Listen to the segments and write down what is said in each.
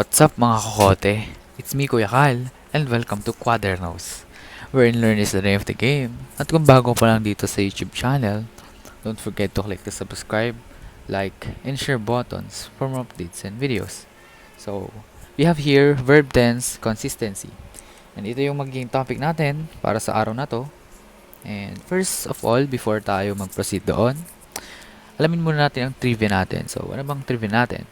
What's up mga Kokote? It's me Kuya Kal, and welcome to Kuwader, wherein learn is the name of the game. At kung bago pa lang dito sa YouTube channel, don't forget to click the subscribe, like, and share buttons for more updates and videos. So, we have here verb tense consistency. And ito yung magiging topic natin para sa araw na to. And first of all, before tayo mag-proceed doon, alamin muna natin ang trivia natin. So, ano bang trivia natin?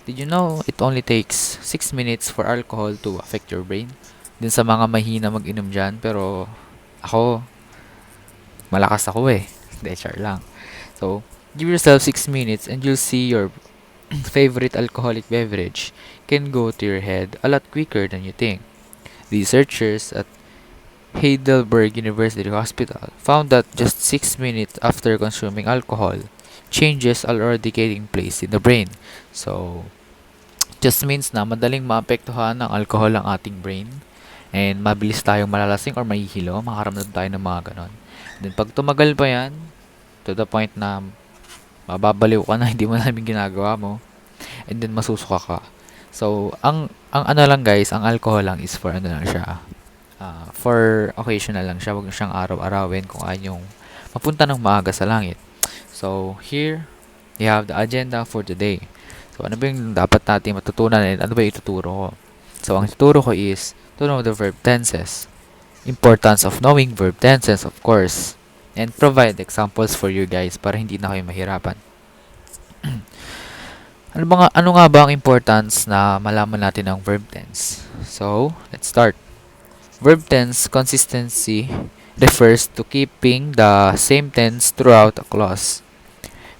Did you know it only takes 6 minutes for alcohol to affect your brain? Din sa mga mahina mag-inom dyan, pero ako, malakas ako eh. Hindi, char lang. So, give yourself 6 minutes and you'll see your favorite alcoholic beverage can go to your head a lot quicker than you think. Researchers at Heidelberg University Hospital found that just 6 minutes after consuming alcohol, changes are already taking place in the brain. So, just means na madaling maapektuhan ng alcohol ang ating brain and mabilis tayong malalasing or mahihilo, makaramdam tayo ng mga ganon. Then, pag tumagal pa yan, to the point na mababaliw ka na, hindi mo namin ginagawa mo, and then masusuka ka. So, ang ano lang guys, ang alcohol lang is for ano lang siya, for occasional lang siya, huwag siyang araw-arawin kung ayaw yung mapunta ng maaga sa langit. So, here, we have the agenda for today. So, ano ba yung dapat natin matutunan and ano ba yung ituturo ko? So, ang ituturo ko is to know the verb tenses, importance of knowing verb tenses, of course, and provide examples for you guys para hindi na kayo mahirapan. Ano nga ba ang importance na malaman natin ang verb tense? So, let's start. Verb tense consistency refers to keeping the same tense throughout a clause.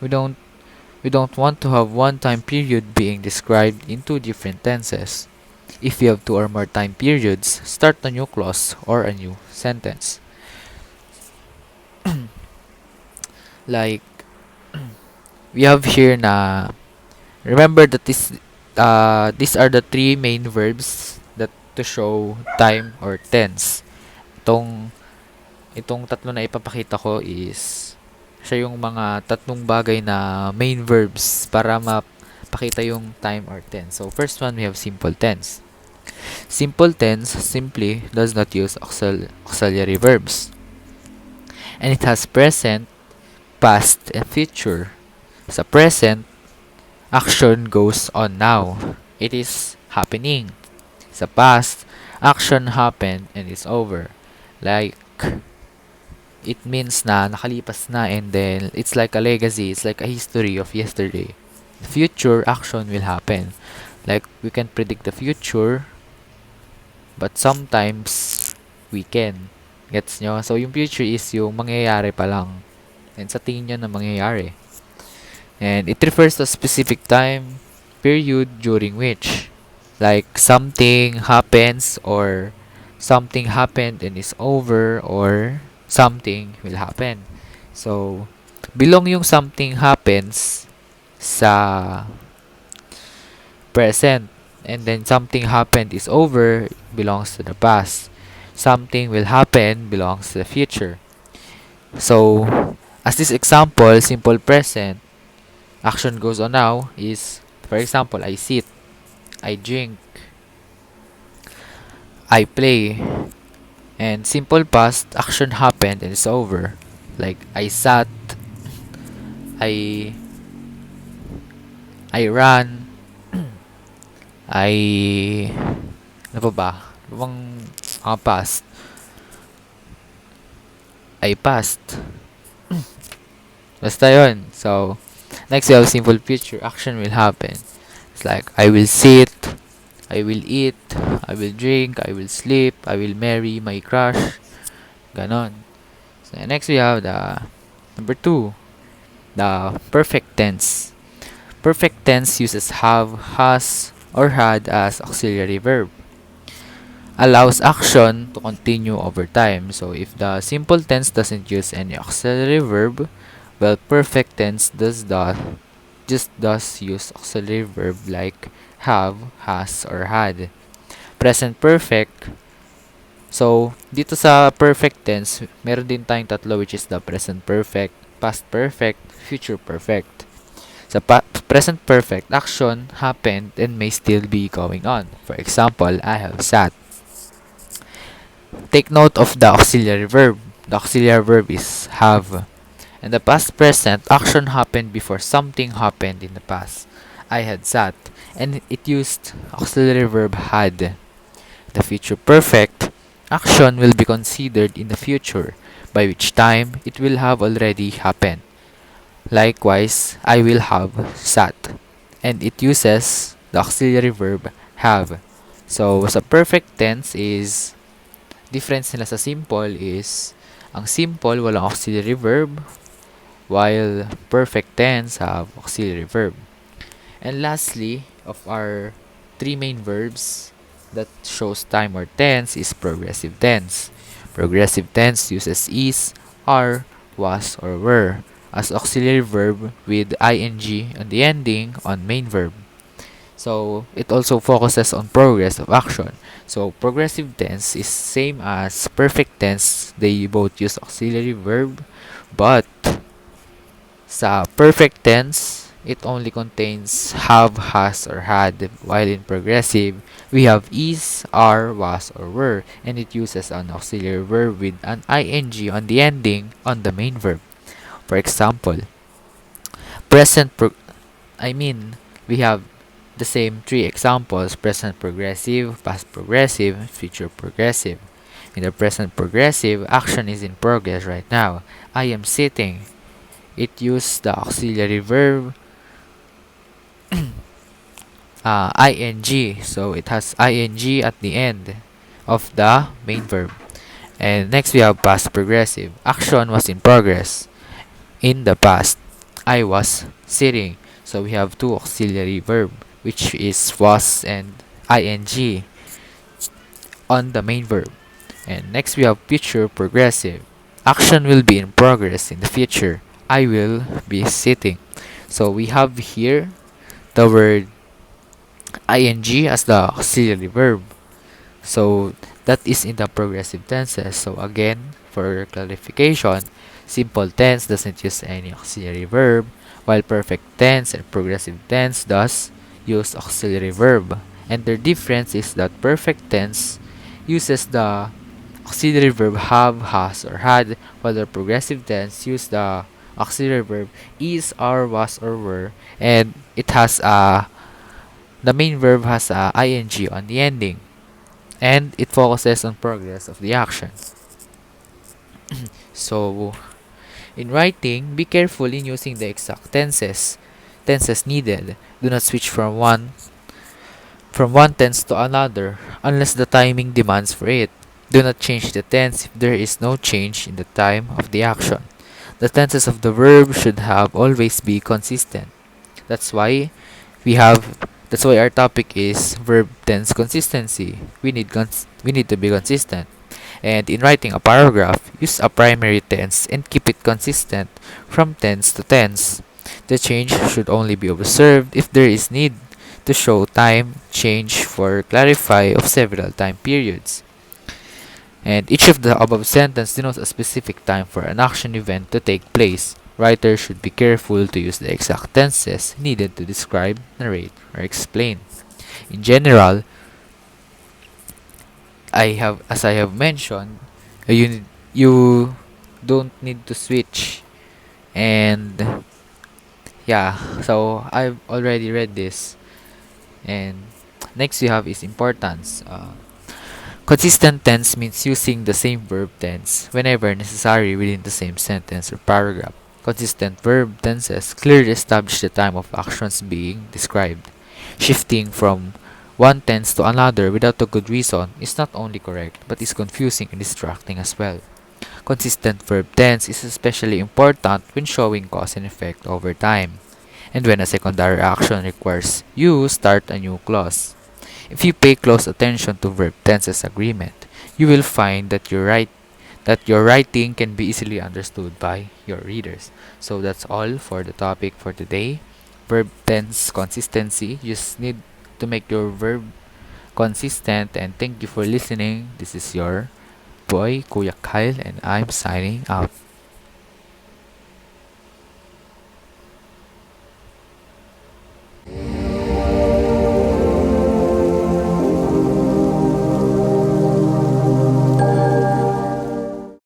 We don't want to have one time period being described in two different tenses. If you have two or more time periods, start a new clause or a new sentence. Like, we have here na, remember that these are the three main verbs that to show time or tense. Itong tatlo na ipapakita ko is siya yung mga tatlong bagay na main verbs para mapakita yung time or tense. So, first one, we have simple tense. Simple tense simply does not use auxiliary verbs. And it has present, past, and future. Sa present, action goes on now. It is happening. Sa past, action happened and is over. Like, it means na nakalipas na and then it's like a legacy, it's like a history of yesterday. The future action will happen. Like, we can predict the future, but sometimes we can. Gets nyo? So, yung future is yung mangyayari pa lang. And sa tingin nyo na mangyayari. And it refers to a specific time, period during which, like, something happens or something happened and is over or something will happen. So, belong yung something happens sa present. And then something happened is over belongs to the past. Something will happen belongs to the future. So, as this example, simple present, action goes on now is, for example, I sit, I drink, I play. And simple past, action happened and it's over. Like, I sat, I ran, ano pa ba? Ano bang past? I passed. Basta yun. So, next we have simple future. Action will happen. It's like, I will sit, I will eat, I will drink, I will sleep, I will marry my crush. Ganon. So, next we have the number 2, the perfect tense. Perfect tense uses have, has, or had as auxiliary verb. Allows action to continue over time. So, if the simple tense doesn't use any auxiliary verb, well, perfect tense just does use auxiliary verb like have, has, or had. Present perfect. So, dito sa perfect tense, meron din tayong tatlo which is the present perfect, past perfect, future perfect. Sa present perfect action happened and may still be going on. For example, I have sat. Take note of the auxiliary verb. The auxiliary verb is have. And the past present action happened before something happened in the past. I had sat, and it used auxiliary verb had. The future perfect action will be considered in the future, by which time it will have already happened. Likewise, I will have sat, and it uses the auxiliary verb have. So, sa perfect tense is, difference nila sa simple is, ang simple walang auxiliary verb, while perfect tense have auxiliary verb. And lastly, of our three main verbs that shows time or tense is progressive tense. Progressive tense uses is, are, was, or were as auxiliary verb with ing on the ending on main verb. So it also focuses on progress of action. So progressive tense is same as perfect tense. They both use auxiliary verb, but sa perfect tense, it only contains have, has, or had, while in progressive, we have is, are, was, or were, and it uses an auxiliary verb with an ing on the ending on the main verb. For example, present pro- I mean, we have the same three examples: present progressive, past progressive, future progressive. In the present progressive, action is in progress right now. I am sitting. It used the auxiliary verb ing, so it has ing at the end of the main verb. And next we have past progressive. Action was in progress. In the past, I was sitting. So we have two auxiliary verb, which is was and ing on the main verb. And next we have future progressive. Action will be in progress in the future. I will be sitting. So we have here the word ing as the auxiliary verb. So that is in the progressive tenses. So again, for clarification, simple tense doesn't use any auxiliary verb, while perfect tense and progressive tense does use auxiliary verb. And their difference is that perfect tense uses the auxiliary verb have, has, or had, while the progressive tense use the auxiliary verb is, are, was, or were, and it has the main verb has a ing on the ending, and it focuses on progress of the action. So, in writing, be careful in using the exact tenses needed. Do not switch from one tense to another unless the timing demands for it. Do not change the tense if there is no change in the time of the action. The tenses of the verb should have always be consistent. That's why we have that's why our topic is verb tense consistency. We need to be consistent. And in writing a paragraph, use a primary tense and keep it consistent from tense to tense. The change should only be observed if there is need to show time change for clarify of several time periods. And each of the above sentence denotes a specific time for an action event to take place. Writers should be careful to use the exact tenses needed to describe, narrate, or explain. In general, as I have mentioned, you don't need to switch. And yeah, so I've already read this. And next we have is importance. Consistent tense means using the same verb tense whenever necessary within the same sentence or paragraph. Consistent verb tenses clearly establish the time of actions being described. Shifting from one tense to another without a good reason is not only correct but is confusing and distracting as well. Consistent verb tense is especially important when showing cause and effect over time, and when a secondary action requires you start a new clause. If you pay close attention to verb tenses agreement, you will find that your writing can be easily understood by your readers. So that's all for the topic for today. Verb tense consistency. You just need to make your verb consistent, and thank you for listening. This is your boy Kuya Kyle, and I'm signing out.